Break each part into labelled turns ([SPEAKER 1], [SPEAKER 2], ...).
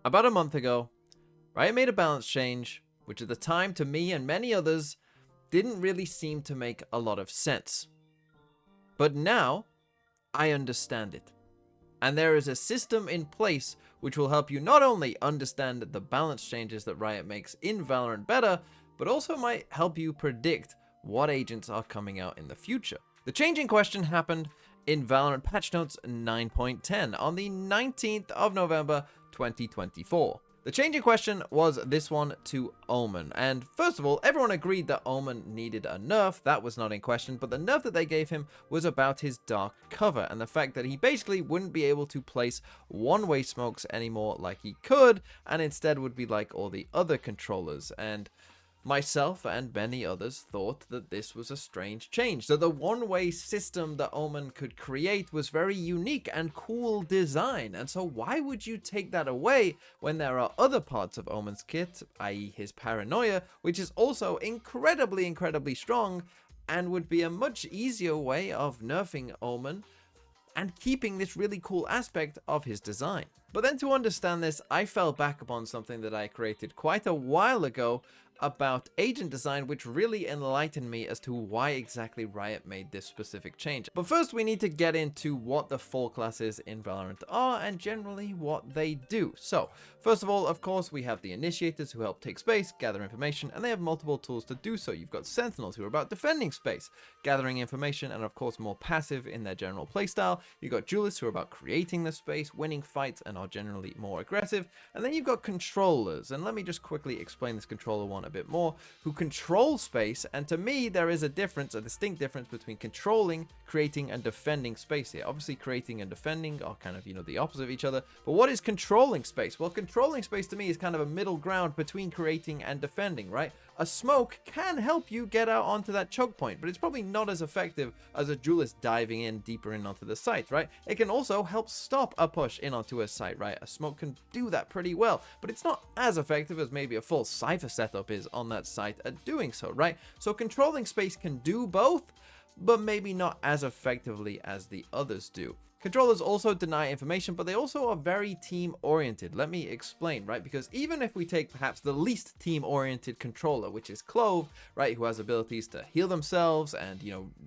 [SPEAKER 1] About a month ago, Riot made a balance change, which at the time to me and many others didn't really seem to make a lot of sense. But now, I understand it. And there is a system in place which will help you not only understand the balance changes that Riot makes in Valorant better, but also might help you predict what agents are coming out in the future. The change in question happened in Valorant patch notes 9.10 on the 19th of November 2024. The change in question was this one to Omen, and first of all, everyone agreed that Omen needed a nerf. That was not in question, but the nerf that they gave him was about his dark cover and the fact that he basically wouldn't be able to place one-way smokes anymore like he could, and instead would be like all the other controllers. And myself and many others thought that this was a strange change, that the one-way system that Omen could create was very unique and cool design, and so why would you take that away when there are other parts of Omen's kit, i.e. his paranoia, which is also incredibly strong and would be a much easier way of nerfing Omen and keeping this really cool aspect of his design. But then to understand this, I fell back upon something that I created quite a while ago about agent design, which really enlightened me as to why exactly Riot made this specific change. But first we need to get into what the 4 classes in Valorant are and generally what they do. So first of all, of course, we have the initiators who help take space, gather information, and they have multiple tools to do so. You've got Sentinels who are about defending space, gathering information, and of course more passive in their general playstyle. You've got Julus who are about creating the space, winning fights, and are generally more aggressive. And then you've got controllers, and let me just quickly explain this controller one a bit more, who control space. And to me, there is a difference, a distinct difference between controlling, creating, and defending space here. Obviously, creating and defending are kind of, the opposite of each other. But what is controlling space? Well, controlling space to me is kind of a middle ground between creating and defending, right? A smoke can help you get out onto that choke point, but it's probably not as effective as a Julus diving in deeper in onto the site, right? It can also help stop a push in onto a site, right? A smoke can do that pretty well, but it's not as effective as maybe a full Cypher setup is on that site at doing so, right? So controlling space can do both, but maybe not as effectively as the others do. Controllers also deny information, but they also are very team-oriented. Let me explain, right? Because even if we take perhaps the least team-oriented controller, which is Clove, right, who has abilities to heal themselves and,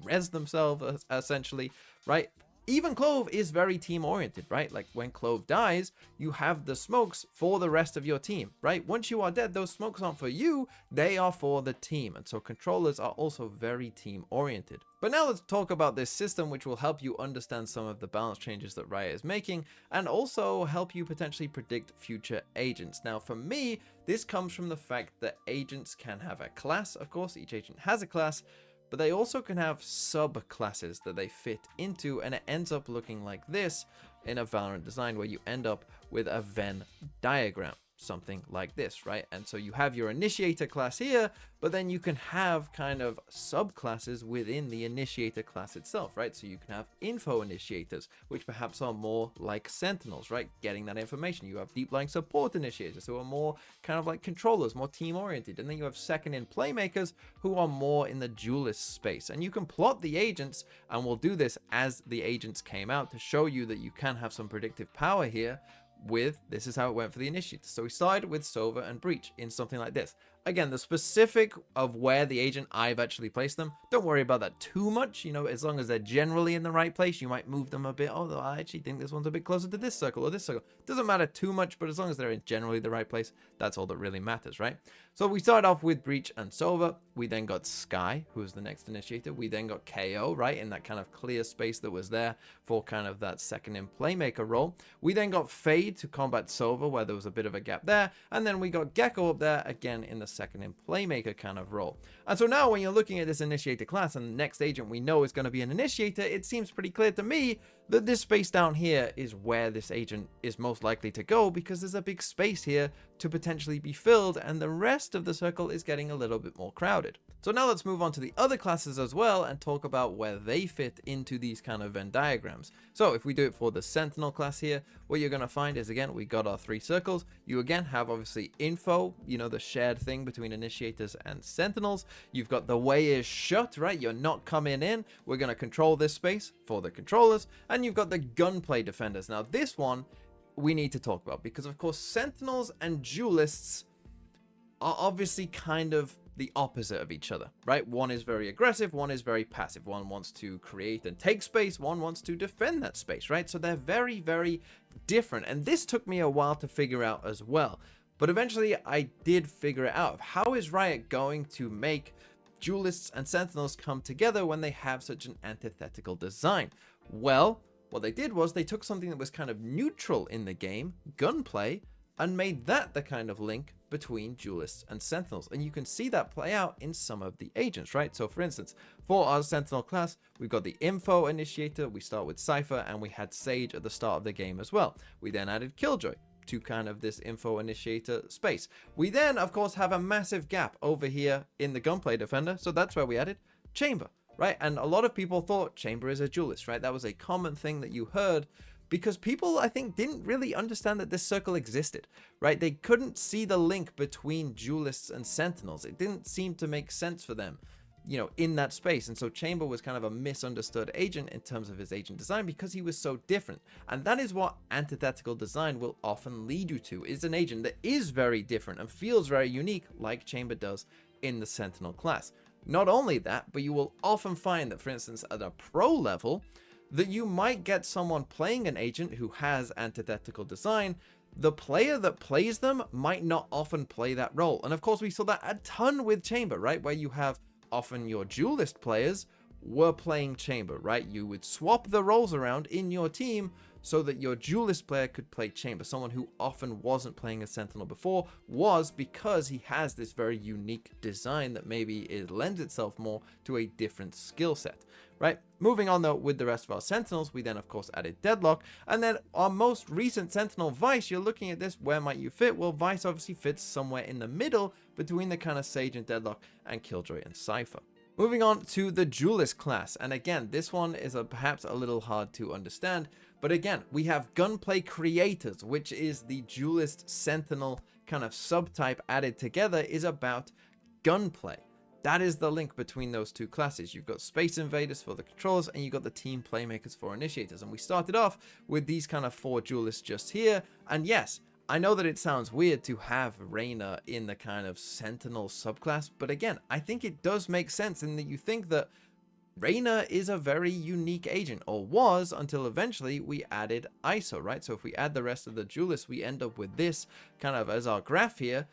[SPEAKER 1] res themselves, essentially, right? Even Clove is very team-oriented, right? Like when Clove dies, you have the smokes for the rest of your team, right? Once you are dead, those smokes aren't for you, they are for the team. And so controllers are also very team-oriented. But now let's talk about this system, which will help you understand some of the balance changes that Riot is making and also help you potentially predict future agents. Now, for me, this comes from the fact that agents can have a class. Of course, each agent has a class, but they also can have subclasses that they fit into, and it ends up looking like this in a Valorant design where you end up with a Venn diagram. Something like this, right? And so you have your initiator class here, but then you can have kind of subclasses within the initiator class itself, right? So you can have info initiators, which perhaps are more like Sentinels, right? Getting that information. You have deep lying support initiators who are more kind of like controllers, more team oriented. And then you have second in playmakers who are more in the duelist space. And you can plot the agents, and we'll do this as the agents came out to show you that you can have some predictive power here. This is how it went for the initiators. So we started with Sova and Breach in something like this. Again, the specific of where the agent I've actually placed them, don't worry about that too much. As long as they're generally in the right place, you might move them a bit. Although I actually think this one's a bit closer to this circle or this circle. Doesn't matter too much, but as long as they're in generally the right place, that's all that really matters, right? So we started off with Breach and Sova. We then got Skye, who was the next initiator. We then got KO, right, in that kind of clear space that was there for kind of that second in playmaker role. We then got Fade to combat Sova, where there was a bit of a gap there. And then we got Gecko up there again in the second in playmaker kind of role. And so now when you're looking at this initiator class and the next agent we know is going to be an initiator, it seems pretty clear to me that this space down here is where this agent is most likely to go, because there's a big space here to potentially be filled and the rest of the circle is getting a little bit more crowded. So now let's move on to the other classes as well and talk about where they fit into these kind of Venn diagrams. So if we do it for the Sentinel class here, what you're going to find is, again, we got our 3 circles. You again have obviously info, the shared thing between initiators and Sentinels. You've got the way is shut, right? You're not coming in. We're going to control this space for the controllers. And you've got the gunplay defenders. Now this one we need to talk about, because of course Sentinels and Duelists are obviously kind of the opposite of each other, right? One is very aggressive, one is very passive. One wants to create and take space, one wants to defend that space, right? So they're very, very different. And this took me a while to figure out as well. But eventually I did figure it out. How is Riot going to make Duelists and Sentinels come together when they have such an antithetical design? Well, what they did was they took something that was kind of neutral in the game, gunplay, and made that the kind of link between Duelists and Sentinels. And you can see that play out in some of the agents, right? So for instance, for our Sentinel class, we've got the Info Initiator, we start with Cypher, and we had Sage at the start of the game as well. We then added Killjoy to kind of this Info Initiator space. We then, of course, have a massive gap over here in the Gunplay Defender, so that's where we added Chamber, right? And a lot of people thought Chamber is a Duelist, right? That was a common thing that you heard, because people, I think, didn't really understand that this circle existed, right? They couldn't see the link between Duelists and Sentinels. It didn't seem to make sense for them, you know, in that space. And so Chamber was kind of a misunderstood agent in terms of his agent design, because he was so different. And that is what antithetical design will often lead you to, is an agent that is very different and feels very unique, like Chamber does in the Sentinel class. Not only that, but you will often find that, for instance, at a pro level, that you might get someone playing an agent who has antithetical design. The player that plays them might not often play that role. And of course, we saw that a ton with Chamber, right? Where you have often your Duelist players were playing Chamber, right? You would swap the roles around in your team so that your Duelist player could play Chamber. Someone who often wasn't playing a Sentinel before, was because he has this very unique design that maybe it lends itself more to a different skill set, right? Moving on though with the rest of our Sentinels, we then of course added Deadlock, and then our most recent Sentinel, Vice. You're looking at this, where might you fit? Well, Vice obviously fits somewhere in the middle between the kind of Sage and Deadlock and Killjoy and Cypher. Moving on to the Duelist class, and again, this one is perhaps a little hard to understand, but again, we have Gunplay Creators, which is the Duelist Sentinel kind of subtype added together, is about gunplay. That is the link between those two classes. You've got Space Invaders for the controllers, and you've got the Team Playmakers for initiators. And we started off with these kind of 4 Duelists just here, and yes, I know that it sounds weird to have Reyna in the kind of Sentinel subclass, but again, I think it does make sense in that you think that Reyna is a very unique agent, or was, until eventually we added ISO, right? So if we add the rest of the Duelists, we end up with this kind of as our graph here.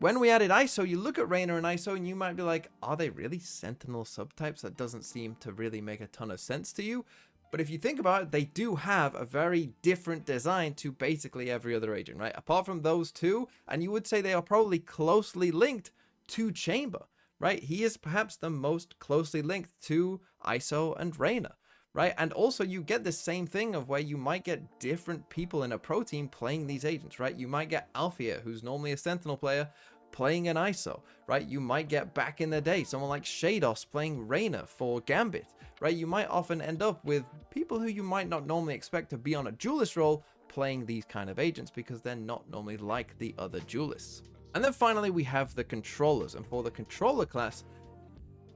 [SPEAKER 1] When we added ISO, you look at Reyna and ISO and you might be like, are they really Sentinel subtypes? That doesn't seem to really make a ton of sense to you. But if you think about it, they do have a very different design to basically every other agent, right? Apart from those two, and you would say they are probably closely linked to Chamber, right? He is perhaps the most closely linked to ISO and Reyna, right? And also you get the same thing of where you might get different people in a pro team playing these agents, right? You might get Alfia, who's normally a Sentinel player, playing an ISO, right? You might get, back in the day, someone like Shados playing Reyna for Gambit, right? You might often end up with people who you might not normally expect to be on a Duelist role playing these kind of agents, because they're not normally like the other Duelists. And then finally we have the controllers, and for the controller class,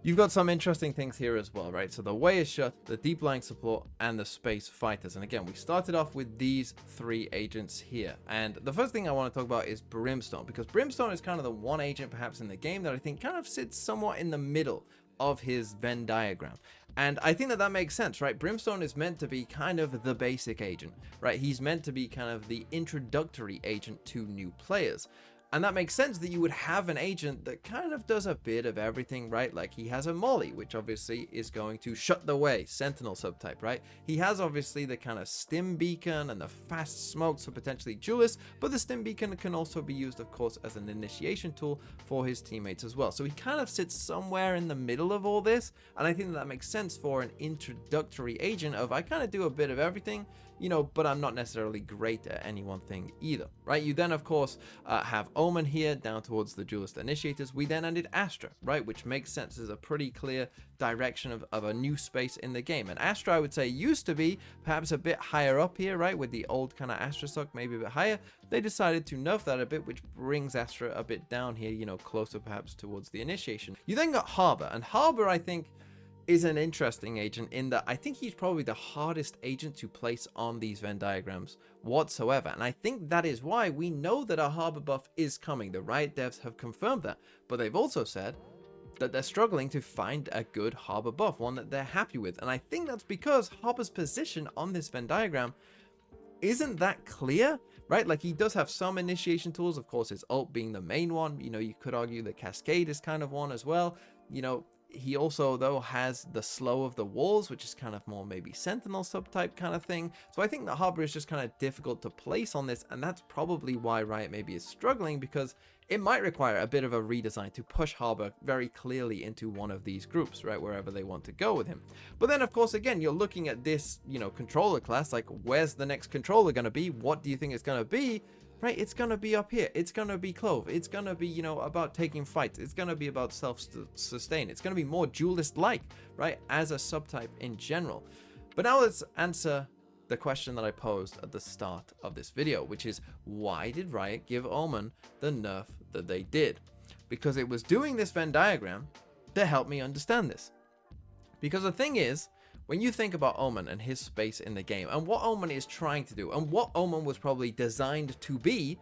[SPEAKER 1] you've got some interesting things here as well, right? So the Way is Shut, the Deep Lying Support, and the Space Fighters. And again, we started off with these 3 agents here. And the first thing I want to talk about is Brimstone, because Brimstone is kind of the one agent perhaps in the game that I think kind of sits somewhat in the middle of his Venn diagram. And I think that that makes sense, right? Brimstone is meant to be kind of the basic agent, right? He's meant to be kind of the introductory agent to new players. And that makes sense that you would have an agent that kind of does a bit of everything, right? Like he has a Molly, which obviously is going to shut the way, Sentinel subtype, right? He has obviously the kind of Stim Beacon and the fast smoke, so potentially Julus, but the Stim Beacon can also be used, of course, as an initiation tool for his teammates as well. So he kind of sits somewhere in the middle of all this, and I think that makes sense for an introductory agent of, I kind of do a bit of everything, you know, but I'm not necessarily great at any one thing either, right? You then, of course, have Omen here down towards the Duelist Initiators. We then ended Astra, right? Which makes sense. There's a pretty clear direction of a new space in the game. And Astra, I would say, used to be perhaps a bit higher up here, right? With the old kind of Astra stock, maybe a bit higher. They decided to nerf that a bit, which brings Astra a bit down here, you know, closer perhaps towards the initiation. You then got Harbor, and Harbor, I think, is an interesting agent in that I think he's probably the hardest agent to place on these Venn diagrams whatsoever. And I think that is why we know that a Harbor buff is coming. The Riot devs have confirmed that, but they've also said that they're struggling to find a good Harbor buff, one that they're happy with. And I think that's because Harbor's position on this Venn diagram isn't that clear, right? Like, he does have some initiation tools, of course, his ult being the main one. You know, you could argue the Cascade is kind of one as well. You know, he also, though, has the slow of the walls, which is kind of more maybe Sentinel subtype kind of thing. So I think the Harbor is just kind of difficult to place on this, and that's probably why Riot maybe is struggling, because it might require a bit of a redesign to push Harbor very clearly into one of these groups, right, wherever they want to go with him. But then, of course, again, you're looking at this, you know, controller class, like, where's the next controller going to be? What do you think it's going to be? Right, it's going to be up here. It's going to be Clove. It's going to be, you know, about taking fights. It's going to be about self-sustain. It's going to be more Duelist-like, right, as a subtype in general. But now let's answer the question that I posed at the start of this video, which is, why did Riot give Omen the nerf that they did? Because it was doing this Venn diagram that helped me understand this. Because the thing is, when you think about Omen and his space in the game, and what Omen is trying to do, and what Omen was probably designed to be,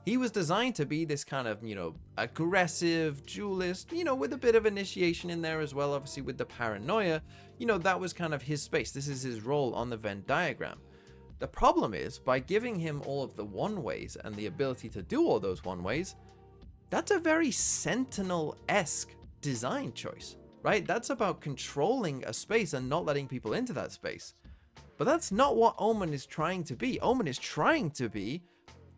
[SPEAKER 1] he was designed to be this kind of, you know, aggressive duelist, you know, with a bit of initiation in there as well, obviously with the paranoia. You know, that was kind of his space. This is his role on the Venn diagram. The problem is, by giving him all of the one-ways and the ability to do all those one-ways, that's a very Sentinel-esque design choice. Right? That's about controlling a space and not letting people into that space. But that's not what Omen is trying to be. Omen is trying to be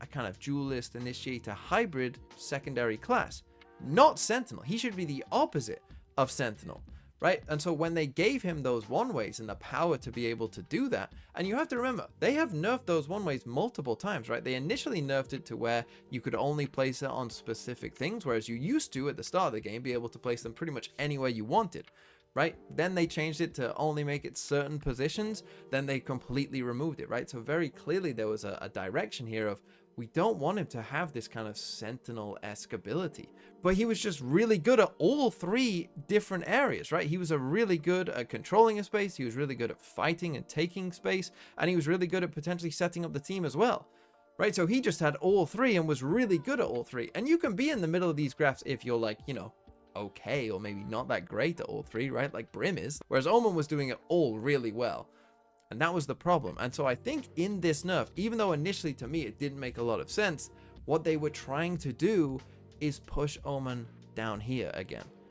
[SPEAKER 1] a kind of duelist, initiator, hybrid secondary class. Not Sentinel. He should be the opposite of Sentinel. Right? And so when they gave him those one-ways and the power to be able to do that, and you have to remember, they have nerfed those one-ways multiple times, right? They initially nerfed it to where you could only place it on specific things, whereas you used to, at the start of the game, be able to place them pretty much anywhere you wanted, right? Then they changed it to only make it certain positions, then they completely removed it, right? So very clearly there was a direction here of, we don't want him to have this kind of Sentinel-esque ability. But he was just really good at all three different areas, right? He was really good at controlling a space, he was really good at fighting and taking space, and he was really good at potentially setting up the team as well. Right, so he just had all three and was really good at all three. And you can be in the middle of these graphs if you're like, you know, okay, or maybe not that great at all three, right? Like Brim is. Whereas Omen was doing it all really well. And that was the problem. And so I think in this nerf, even though initially to me it didn't make a lot of sense, what they were trying to do is push Omen down here again.